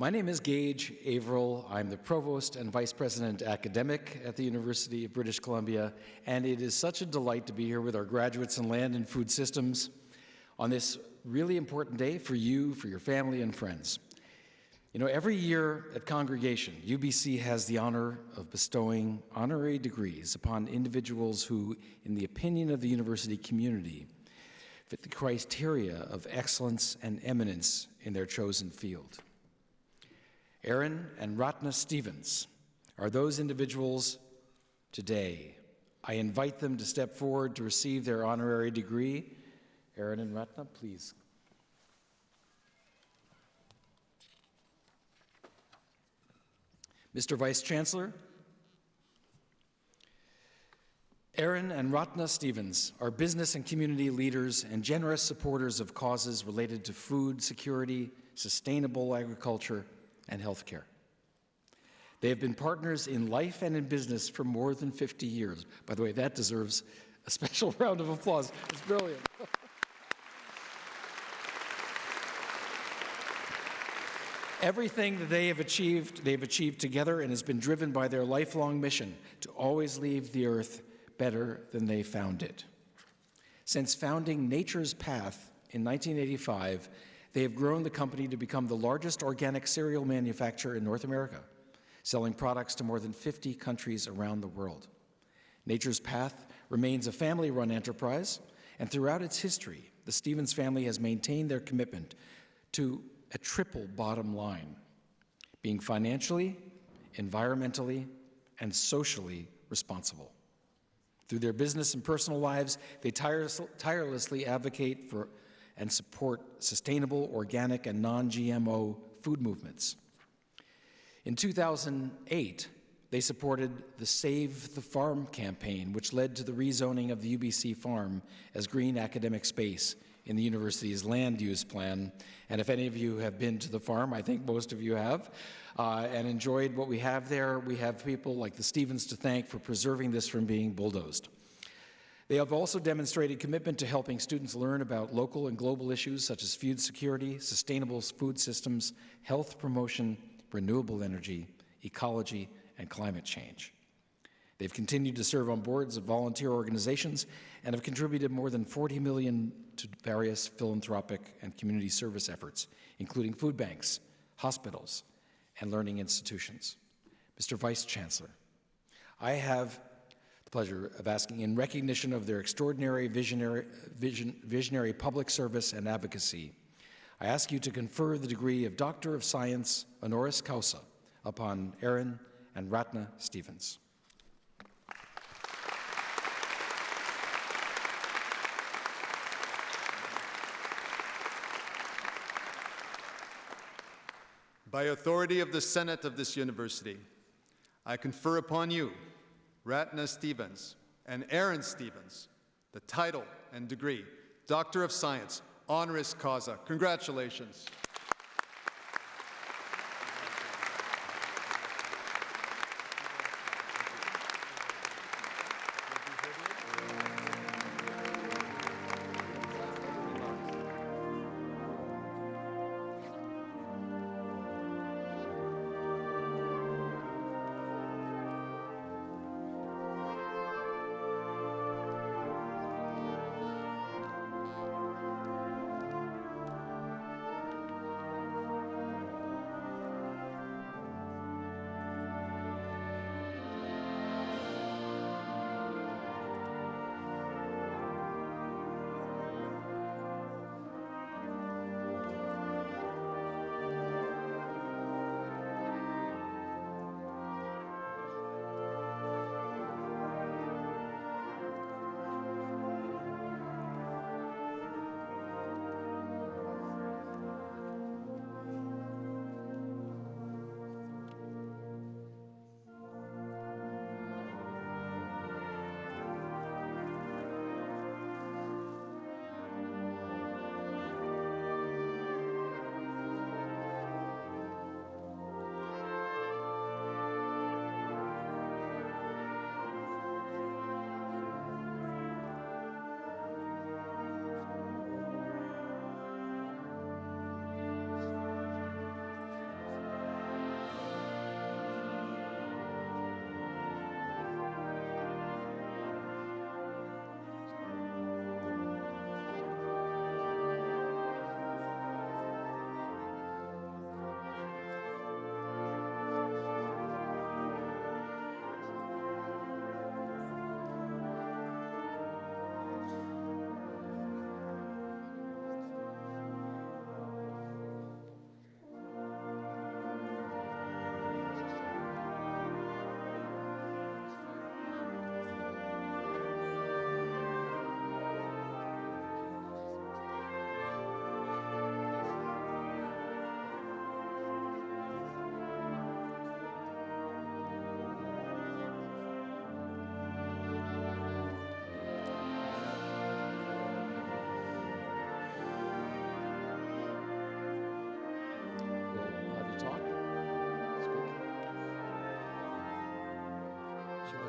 My name is Gage Averill. I'm the Provost and Vice President Academic at the University of British Columbia, and it is such a delight to be here with our graduates in Land and Food Systems on this really important day for you, for your family, and friends. You know, every year at Congregation, UBC has the honor of bestowing honorary degrees upon individuals who, in the opinion of the university community, fit the criteria of excellence and eminence in their chosen field. Arran and Ratana Stevens are those individuals today. I invite them to step forward to receive their honorary degree. Arran and Ratana, please. Mr. Vice Chancellor, Arran and Ratana Stevens are business and community leaders and generous supporters of causes related to food security, sustainable agriculture, and healthcare. They have been partners in life and in business for more than 50 years. By the way, that deserves a special round of applause. It's brilliant. Everything that they've achieved together and has been driven by their lifelong mission to always leave the earth better than they found it. Since founding Nature's Path in 1985, they have grown the company to become the largest organic cereal manufacturer in North America, selling products to more than 50 countries around the world. Nature's Path remains a family-run enterprise, and throughout its history, the Stevens family has maintained their commitment to a triple bottom line, being financially, environmentally, and socially responsible. Through their business and personal lives, they tirelessly advocate for and support sustainable, organic, and non-GMO food movements. In 2008, they supported the Save the Farm campaign, which led to the rezoning of the UBC farm as green academic space in the university's land use plan. And if any of you have been to the farm, I think most of you have, and enjoyed what we have there, we have people like the Stevens to thank for preserving this from being bulldozed. They have also demonstrated commitment to helping students learn about local and global issues such as food security, sustainable food systems, health promotion, renewable energy, ecology, and climate change. They've continued to serve on boards of volunteer organizations and have contributed more than $40 million to various philanthropic and community service efforts, including food banks, hospitals, and learning institutions. Mr. Vice Chancellor, I have the pleasure of asking, in recognition of their extraordinary visionary public service and advocacy, I ask you to confer the degree of Doctor of Science honoris causa upon Arran and Ratana Stevens. By authority of the Senate of this university, I confer upon you, Ratana Stevens and Arran Stevens, the title and degree, Doctor of Science, honoris causa. Congratulations.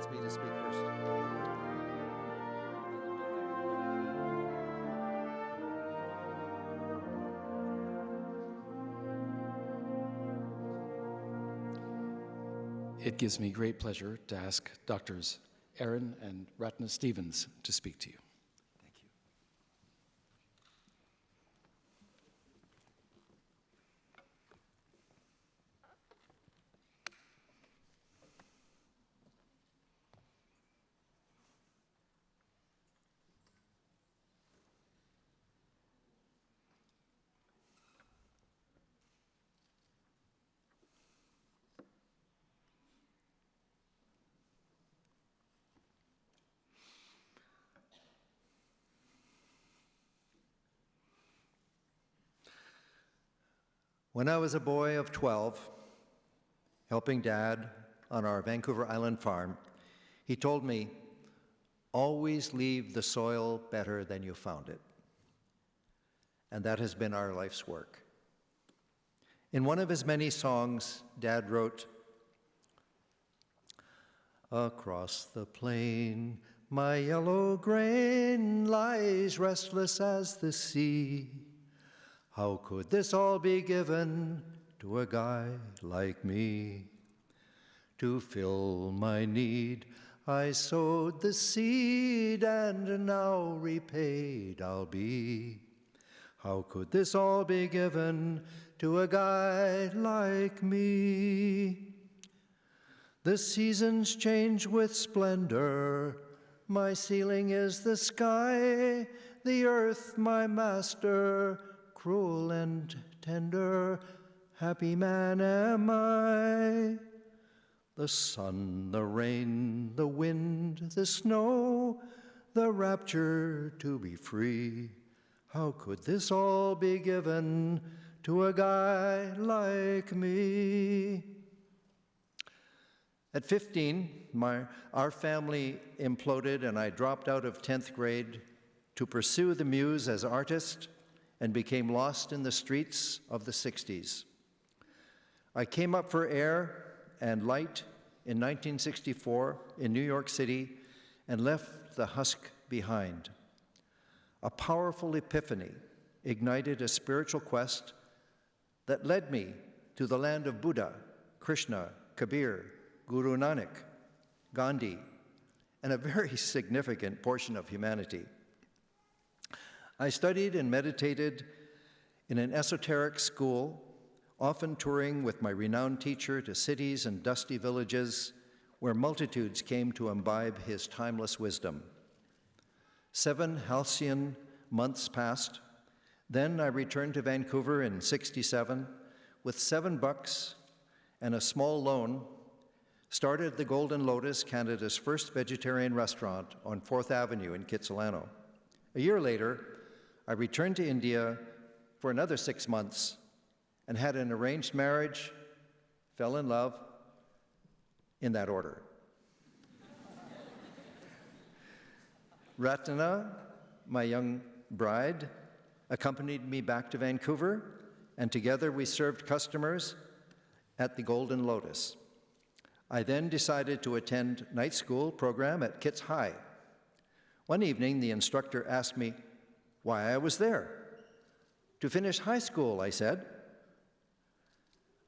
wants me to speak first. It gives me great pleasure to ask Doctors Arran and Ratana Stevens to speak to you. Thank you. When I was a boy of 12, helping Dad on our Vancouver Island farm, he told me, always leave the soil better than you found it. And that has been our life's work. In one of his many songs, Dad wrote, "Across the plain, my yellow grain lies restless as the sea. How could this all be given to a guy like me? To fill my need, I sowed the seed, and now repaid I'll be. How could this all be given to a guy like me? The seasons change with splendor, my ceiling is the sky, the earth my master, cruel and tender, happy man am I. The sun, the rain, the wind, the snow, the rapture to be free. How could this all be given to a guy like me?" At 15, our family imploded and I dropped out of 10th grade to pursue the muse as artist and became lost in the streets of the 60s. I came up for air and light in 1964 in New York City and left the husk behind. A powerful epiphany ignited a spiritual quest that led me to the land of Buddha, Krishna, Kabir, Guru Nanak, Gandhi, and a very significant portion of humanity. I studied and meditated in an esoteric school, often touring with my renowned teacher to cities and dusty villages where multitudes came to imbibe his timeless wisdom. 7 halcyon months passed. Then I returned to Vancouver in '67 with $7 and a small loan, started the Golden Lotus, Canada's first vegetarian restaurant on 4th Avenue in Kitsilano. A year later, I returned to India for another 6 months and had an arranged marriage, fell in love, in that order. Ratana, my young bride, accompanied me back to Vancouver, and together we served customers at the Golden Lotus. I then decided to attend night school program at Kits High. One evening, the instructor asked me why I was there. "To finish high school," I said.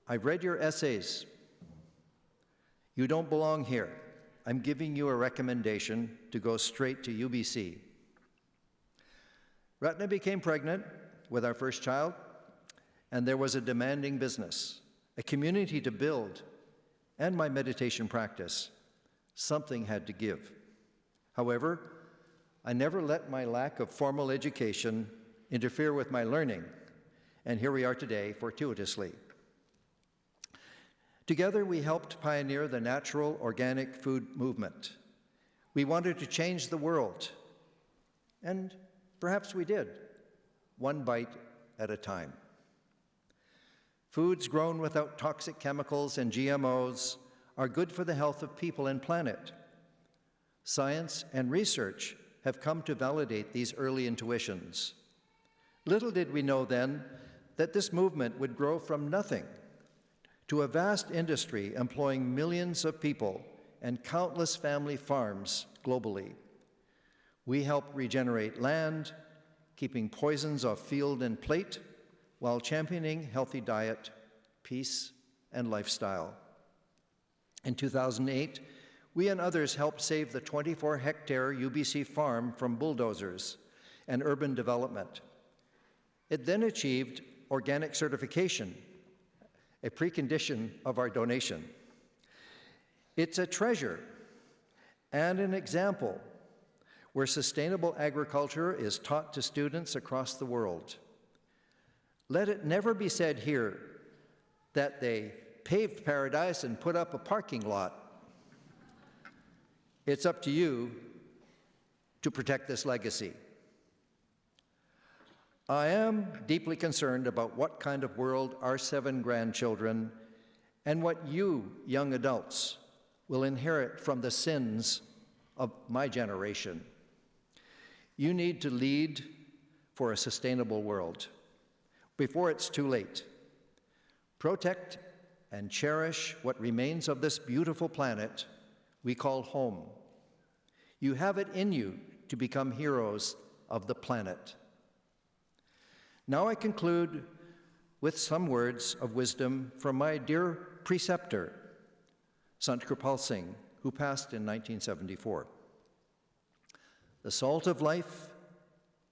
"I've read your essays. You don't belong here. I'm giving you a recommendation to go straight to UBC." Ratana became pregnant with our first child, and there was a demanding business, a community to build, and my meditation practice. Something had to give. However, I never let my lack of formal education interfere with my learning, and here we are today fortuitously. Together, we helped pioneer the natural, organic food movement. We wanted to change the world, and perhaps we did, one bite at a time. Foods grown without toxic chemicals and GMOs are good for the health of people and planet. Science and research have come to validate these early intuitions. Little did we know then that this movement would grow from nothing to a vast industry employing millions of people and countless family farms globally. We help regenerate land, keeping poisons off field and plate, while championing healthy diet, peace, and lifestyle. In 2008, we and others helped save the 24-hectare UBC farm from bulldozers and urban development. It then achieved organic certification, a precondition of our donation. It's a treasure and an example where sustainable agriculture is taught to students across the world. Let it never be said here that they paved paradise and put up a parking lot. It's up to you to protect this legacy. I am deeply concerned about what kind of world our 7 grandchildren and what you, young adults, will inherit from the sins of my generation. You need to lead for a sustainable world before it's too late. Protect and cherish what remains of this beautiful planet we call home. You have it in you to become heroes of the planet. Now I conclude with some words of wisdom from my dear preceptor, Sant Kripal Singh, who passed in 1974. The salt of life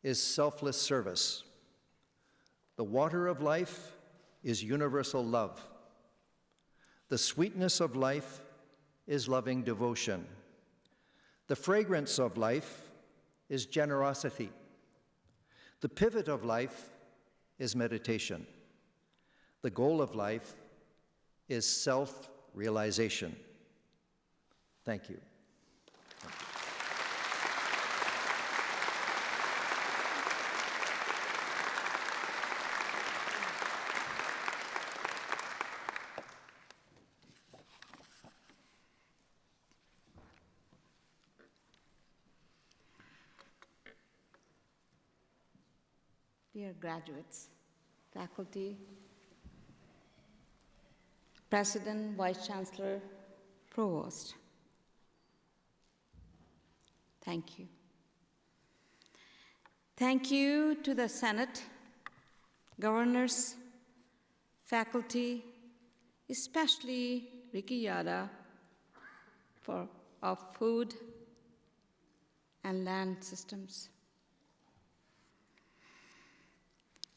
is selfless service. The water of life is universal love. The sweetness of life is loving devotion. The fragrance of life is generosity. The pivot of life is meditation. The goal of life is self-realization. Thank you. Dear graduates, faculty, President, Vice Chancellor, Provost, thank you. Thank you to the Senate, governors, faculty, especially Ricky Yada of Food and Land Systems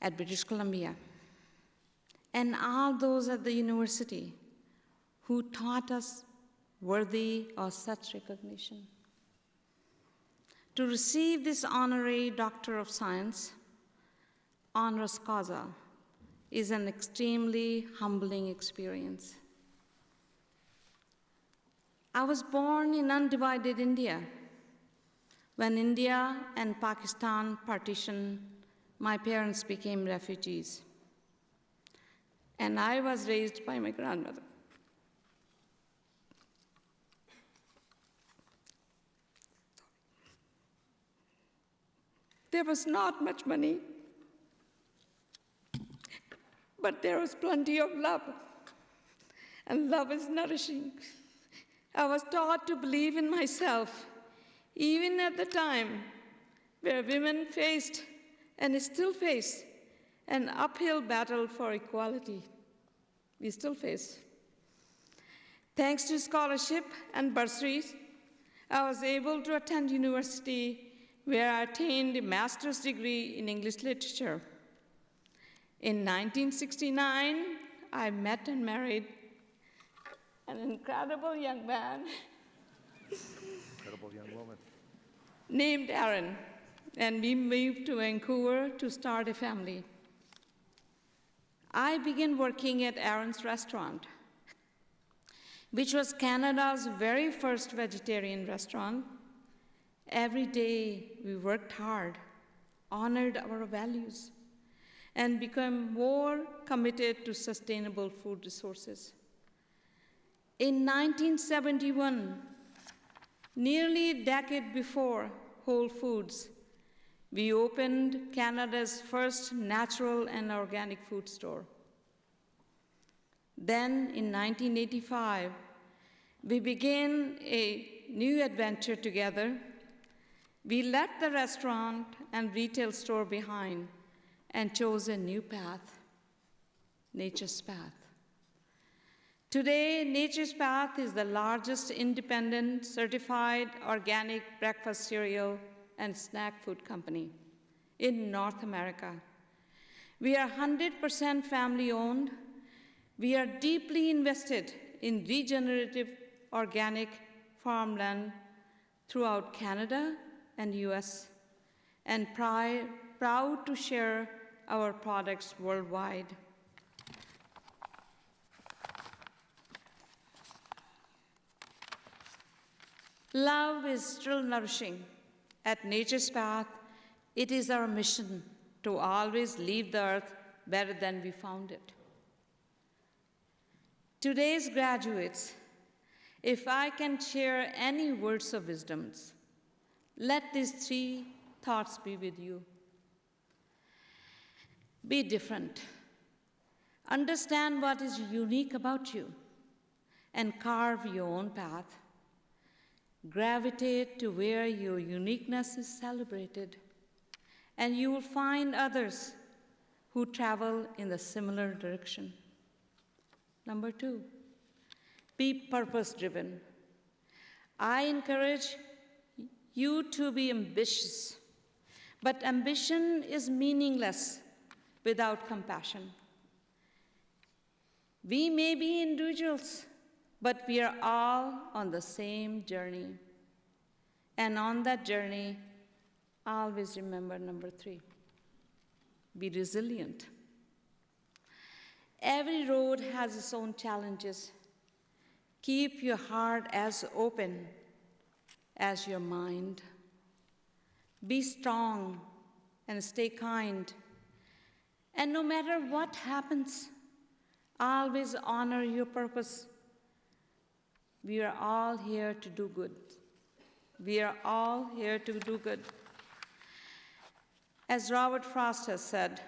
at British Columbia, and all those at the university who taught us worthy of such recognition. To receive this honorary Doctor of Science, honoris causa, is an extremely humbling experience. I was born in undivided India. When India and Pakistan partitioned, my parents became refugees, and I was raised by my grandmother. There was not much money, but there was plenty of love, and love is nourishing. I was taught to believe in myself, even at the time where women faced and still face an uphill battle for equality. We still face. Thanks to scholarship and bursaries, I was able to attend university where I attained a master's degree in English literature. In 1969, I met and married an incredible young man named Arran, and we moved to Vancouver to start a family. I began working at Arran's restaurant, which was Canada's very first vegetarian restaurant. Every day we worked hard, honored our values, and became more committed to sustainable food resources. In 1971, nearly a decade before Whole Foods, we opened Canada's first natural and organic food store. Then, in 1985, we begin a new adventure together. We left the restaurant and retail store behind and chose a new path, Nature's Path. Today, Nature's Path is the largest independent, certified organic breakfast cereal and snack food company in North America. We are 100% family-owned. We are deeply invested in regenerative organic farmland throughout Canada and US, and proud to share our products worldwide. Love is still nourishing. At Nature's Path, it is our mission to always leave the earth better than we found it. Today's graduates, if I can share any words of wisdom, let these 3 thoughts be with you. Be different. Understand what is unique about you and carve your own path. Gravitate to where your uniqueness is celebrated, and you will find others who travel in the similar direction. Number 2, be purpose-driven. I encourage you to be ambitious, but ambition is meaningless without compassion. We may be individuals, but we are all on the same journey. And on that journey, always remember number 3, be resilient. Every road has its own challenges. Keep your heart as open as your mind. Be strong and stay kind. And no matter what happens, always honor your purpose. We are all here to do good. We are all here to do good. As Robert Frost has said,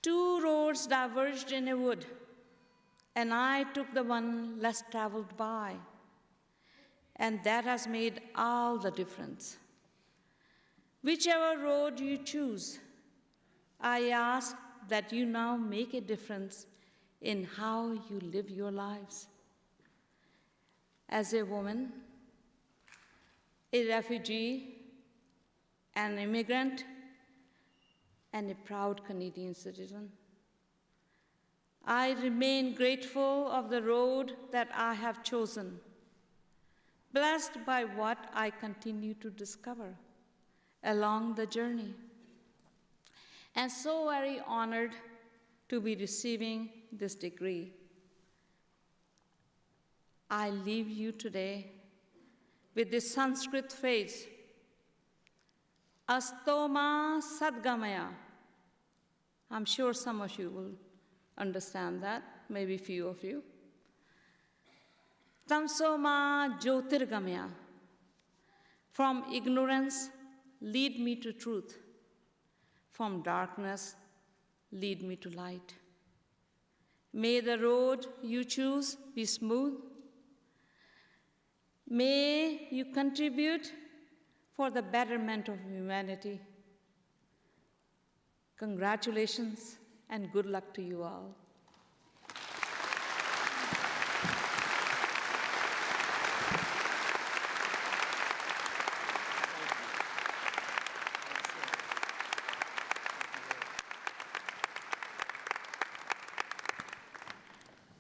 2 roads diverged in a wood, and I took the one less traveled by. And that has made all the difference. Whichever road you choose, I ask that you now make a difference in how you live your lives. As a woman, a refugee, an immigrant, and a proud Canadian citizen, I remain grateful of the road that I have chosen, blessed by what I continue to discover along the journey, and so very honored to be receiving this degree. I leave you today with this Sanskrit phrase, Astoma Sadgamaya. I'm sure some of you will understand that, maybe few of you. Tamsoma Jyotirgamaya. From ignorance, lead me to truth. From darkness, lead me to light. May the road you choose be smooth. May you contribute for the betterment of humanity. Congratulations and good luck to you all.